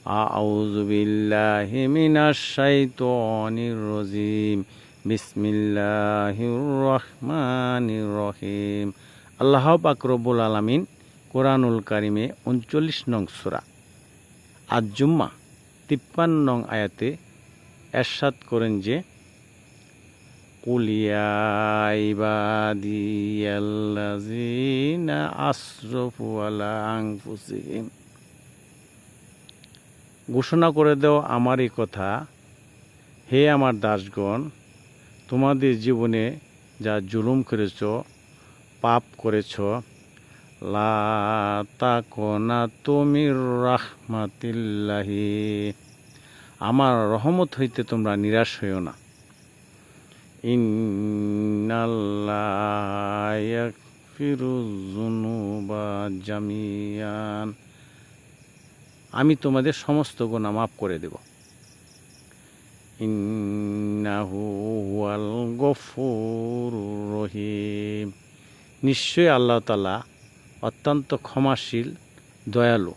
আউযু বিল্লাহি মিনাশ শাইতানির রাজিম। বিসমিল্লাহির রহমানির রহিম। আল্লাহ পাক রব্বুল আলামিন কোরআনুল কারিমে ৩৯ নং সূরা আজ-জুম্মা ৫৩ নং আয়াতে এরশাদ করেন যে, কুল ইয়া ইবাদিয়াল্লাযিনা আসরাফু আলা আনফুসিহিম, ঘোষণা করে দাও আমার এই কথা, হে আমার দাসগণ, তোমাদের জীবনে যা জুলুম করেছ, পাপ করেছ, লা তাকুনাতু মির রাহমাতিল্লাহি, আমার রহমত হইতে তোমরা নিরাশ হইও না। ইন্নাল্লাহা ইয়াগফিরুয যুনুবা জামিআন, আমি তোমাদের সমস্ত গুনাহ মাফ করে দেব। ইন্নাহু হুয়াল গফুরুর রহিম, নিশ্চয়ই আল্লাহ তাআলা অত্যন্ত ক্ষমাশীল, দয়ালু।